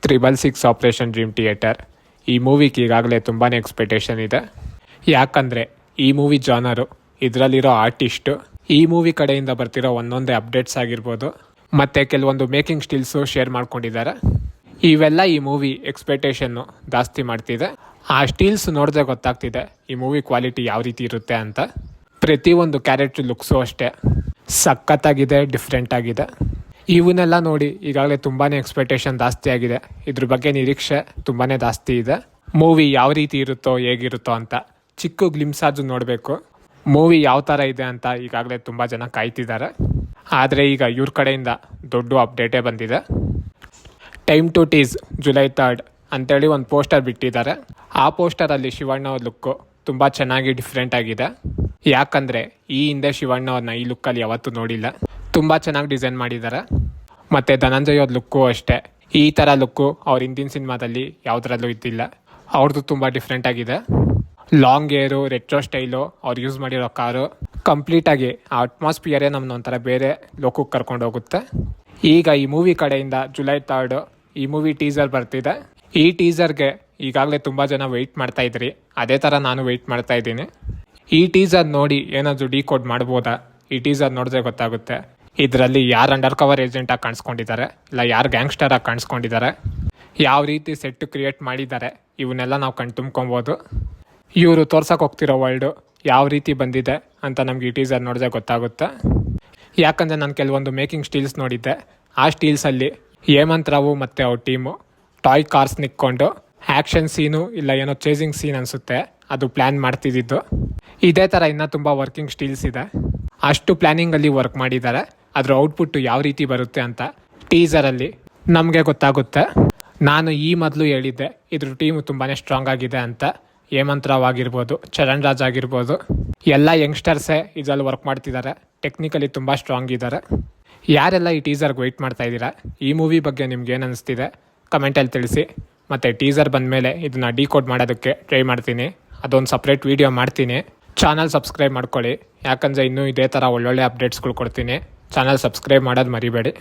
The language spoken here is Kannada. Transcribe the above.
666 ಆಪರೇಷನ್ ಡ್ರೀಮ್ ಥಿಯೇಟರ್. ಈ ಮೂವಿಗೆ ಈಗಾಗಲೇ ತುಂಬಾ ಎಕ್ಸ್ಪೆಕ್ಟೇಷನ್ ಇದೆ. ಯಾಕಂದರೆ ಈ ಮೂವಿ ಜಾನರು, ಇದರಲ್ಲಿರೋ ಆರ್ಟಿಸ್ಟು, ಈ ಮೂವಿ ಕಡೆಯಿಂದ ಬರ್ತಿರೋ ಒಂದೊಂದೇ ಅಪ್ಡೇಟ್ಸ್ ಆಗಿರ್ಬೋದು, ಮತ್ತು ಕೆಲವೊಂದು ಮೇಕಿಂಗ್ ಸ್ಟಿಲ್ಸು ಶೇರ್ ಮಾಡ್ಕೊಂಡಿದ್ದಾರೆ. ಇವೆಲ್ಲ ಈ ಮೂವಿ ಎಕ್ಸ್ಪೆಕ್ಟೇಷನ್ನು ಜಾಸ್ತಿ ಮಾಡ್ತಿದೆ. ಆ ಸ್ಟಿಲ್ಸ್ ನೋಡಿದ್ರೆ ಗೊತ್ತಾಗ್ತಿದೆ ಈ ಮೂವಿ ಕ್ವಾಲಿಟಿ ಯಾವ ರೀತಿ ಇರುತ್ತೆ ಅಂತ. ಪ್ರತಿಯೊಂದು ಕ್ಯಾರೆಕ್ಟರ್ ಲುಕ್ಸು ಅಷ್ಟೇ ಸಖತ್ತಾಗಿದೆ, ಡಿಫ್ರೆಂಟ್ ಆಗಿದೆ. ಇವನ್ನೆಲ್ಲ ನೋಡಿ ಈಗಾಗಲೇ ತುಂಬಾ ಎಕ್ಸ್ಪೆಕ್ಟೇಷನ್ ಜಾಸ್ತಿ ಆಗಿದೆ. ಇದ್ರ ಬಗ್ಗೆ ನಿರೀಕ್ಷೆ ತುಂಬಾ ಜಾಸ್ತಿ ಇದೆ. ಮೂವಿ ಯಾವ ರೀತಿ ಇರುತ್ತೋ ಹೇಗಿರುತ್ತೋ ಅಂತ ಚಿಕ್ಕ ಗ್ಲಿಮ್ಸಾಜು ನೋಡಬೇಕು. ಮೂವಿ ಯಾವ ಥರ ಇದೆ ಅಂತ ಈಗಾಗಲೇ ತುಂಬ ಜನ ಕಾಯ್ತಿದ್ದಾರೆ. ಆದರೆ ಈಗ ಇವ್ರ ಕಡೆಯಿಂದ ದೊಡ್ಡ ಅಪ್ಡೇಟೇ ಬಂದಿದೆ. ಟೈಮ್ ಟು ಟೀಸ್ ಜುಲೈ 3 ಅಂತೇಳಿ ಒಂದು ಪೋಸ್ಟರ್ ಬಿಟ್ಟಿದ್ದಾರೆ. ಆ ಪೋಸ್ಟರಲ್ಲಿ ಶಿವಣ್ಣ ಅವ್ರ ಲುಕ್ಕು ತುಂಬ ಚೆನ್ನಾಗಿ ಡಿಫ್ರೆಂಟ್ ಆಗಿದೆ. ಯಾಕಂದರೆ ಈ ಹಿಂದೆ ಶಿವಣ್ಣ ಅವ್ರನ್ನ ಈ ಲುಕ್ಕಲ್ಲಿ ಯಾವತ್ತೂ ನೋಡಿಲ್ಲ. ತುಂಬ ಚೆನ್ನಾಗಿ ಡಿಸೈನ್ ಮಾಡಿದ್ದಾರೆ. ಮತ್ತು ಧನಂಜಯ್ ಅವ್ರ ಲುಕ್ಕು ಅಷ್ಟೇ, ಈ ಥರ ಲುಕ್ಕು ಅವ್ರ ಹಿಂದಿನ ಸಿನಿಮಾದಲ್ಲಿ ಯಾವುದರಲ್ಲೂ ಇದ್ದಿಲ್ಲ. ಅವ್ರದ್ದು ತುಂಬ ಡಿಫ್ರೆಂಟ್ ಆಗಿದೆ. ಲಾಂಗ್ ಏರು, ರೆಟ್ರೋ ಸ್ಟೈಲು, ಅವ್ರು ಯೂಸ್ ಮಾಡಿರೋ ಕಾರು ಕಂಪ್ಲೀಟಾಗಿ ಆ ಅಟ್ಮಾಸ್ಫಿಯರೇ ನಮ್ಮನ್ನ ಒಂಥರ ಬೇರೆ ಲೋಕಕ್ಕೆ ಕರ್ಕೊಂಡು ಹೋಗುತ್ತೆ. ಈಗ ಈ ಮೂವಿ ಕಡೆಯಿಂದ ಜುಲೈ 3 ಈ ಮೂವಿ ಟೀಸರ್ ಬರ್ತಿದೆ. ಈ ಟೀಸರ್ಗೆ ಈಗಾಗಲೇ ತುಂಬ ಜನ ವೆಯ್ಟ್ ಮಾಡ್ತಾ ಇದ್ರಿ. ಅದೇ ಥರ ನಾನು ವೆಯ್ಟ್ ಮಾಡ್ತಾ ಇದ್ದೀನಿ. ಈ ಟೀಸರ್ ನೋಡಿ ಏನಾದರೂ ಡಿಕೋಡ್ ಮಾಡ್ಬೋದಾ? ಈ ಟೀಸರ್ ನೋಡಿದ್ರೆ ಗೊತ್ತಾಗುತ್ತೆ ಇದರಲ್ಲಿ ಯಾರು ಅಂಡರ್ ಕವರ್ ಏಜೆಂಟಾಗಿ ಕಾಣಿಸ್ಕೊಂಡಿದ್ದಾರೆ, ಇಲ್ಲ ಯಾರು ಗ್ಯಾಂಗ್ಸ್ಟರಾಗಿ ಕಾಣಿಸ್ಕೊಂಡಿದ್ದಾರೆ, ಯಾವ ರೀತಿ ಸೆಟ್ ಕ್ರಿಯೇಟ್ ಮಾಡಿದ್ದಾರೆ, ಇವನ್ನೆಲ್ಲ ನಾವು ಕಣ್ ತುಂಬ್ಕೊಬೋದು. ಇವರು ತೋರ್ಸಕ್ಕೆ ಹೋಗ್ತಿರೋ ವರ್ಲ್ಡು ಯಾವ ರೀತಿ ಬಂದಿದೆ ಅಂತ ನಮ್ಗೆ ಈ ಟೀಸರ್ ನೋಡಿದ್ರೆ ಗೊತ್ತಾಗುತ್ತೆ. ಯಾಕಂದರೆ ನಾನು ಕೆಲವೊಂದು ಮೇಕಿಂಗ್ ಸ್ಟೀಲ್ಸ್ ನೋಡಿದ್ದೆ. ಆ ಸ್ಟೀಲ್ಸಲ್ಲಿ ಹೇಮಂತ್ ರಾವು ಮತ್ತು ಅವ್ರ ಟೀಮು ಟಾಯ್ ಕಾರ್ಸ್ ನಿಕ್ಕೊಂಡು ಆ್ಯಕ್ಷನ್ ಸೀನು ಇಲ್ಲ ಏನೋ ಚೇಸಿಂಗ್ ಸೀನ್ ಅನಿಸುತ್ತೆ ಅದು ಪ್ಲ್ಯಾನ್ ಮಾಡ್ತಿದ್ದಿದ್ದು. ಇದೇ ಥರ ಇನ್ನೂ ತುಂಬ ವರ್ಕಿಂಗ್ ಸ್ಟೀಲ್ಸ್ ಇದೆ. ಅಷ್ಟು ಪ್ಲ್ಯಾನಿಂಗಲ್ಲಿ ವರ್ಕ್ ಮಾಡಿದ್ದಾರೆ. ಅದರ ಔಟ್ಪುಟ್ಟು ಯಾವ ರೀತಿ ಬರುತ್ತೆ ಅಂತ ಟೀಸರಲ್ಲಿ ನಮಗೆ ಗೊತ್ತಾಗುತ್ತೆ. ನಾನು ಈ ಮೊದಲು ಹೇಳಿದ್ದೆ ಇದ್ರ ಟೀಮು ತುಂಬಾ ಸ್ಟ್ರಾಂಗ್ ಆಗಿದೆ ಅಂತ. ಹೇಮಂತ್ ರಾವ್ ಆಗಿರ್ಬೋದು, ಚರಣ್ ರಾಜ್ ಆಗಿರ್ಬೋದು, ಎಲ್ಲ ಯಂಗ್ಸ್ಟರ್ಸೇ ಇದರಲ್ಲಿ ವರ್ಕ್ ಮಾಡ್ತಿದ್ದಾರೆ. ಟೆಕ್ನಿಕಲಿ ತುಂಬ ಸ್ಟ್ರಾಂಗ್ ಇದ್ದಾರೆ. ಯಾರೆಲ್ಲ ಈ ಟೀಸರ್ಗೆ ವೆಯ್ಟ್ ಮಾಡ್ತಾ ಇದ್ದೀರಾ, ಈ ಮೂವಿ ಬಗ್ಗೆ ನಿಮ್ಗೆ ಏನು ಅನಿಸ್ತಿದೆ ಕಮೆಂಟಲ್ಲಿ ತಿಳಿಸಿ. ಮತ್ತು ಟೀಸರ್ ಬಂದಮೇಲೆ ಇದನ್ನು ಡಿಕೋಡ್ ಮಾಡೋದಕ್ಕೆ ಟ್ರೈ ಮಾಡ್ತೀನಿ. ಅದೊಂದು ಸಪ್ರೇಟ್ ವೀಡಿಯೋ ಮಾಡ್ತೀನಿ. ಚಾನಲ್ ಸಬ್ಸ್ಕ್ರೈಬ್ ಮಾಡ್ಕೊಳ್ಳಿ. ಯಾಕಂದರೆ ಇನ್ನೂ ಇದೇ ಥರ ಒಳ್ಳೊಳ್ಳೆ ಅಪ್ಡೇಟ್ಸ್ಗಳು ಕೊಡ್ತೀನಿ. ಚಾನಲ್ ಸಬ್ಸ್ಕ್ರೈಬ್ ಮಾಡೋದು ಮರಿಬೇಡಿ.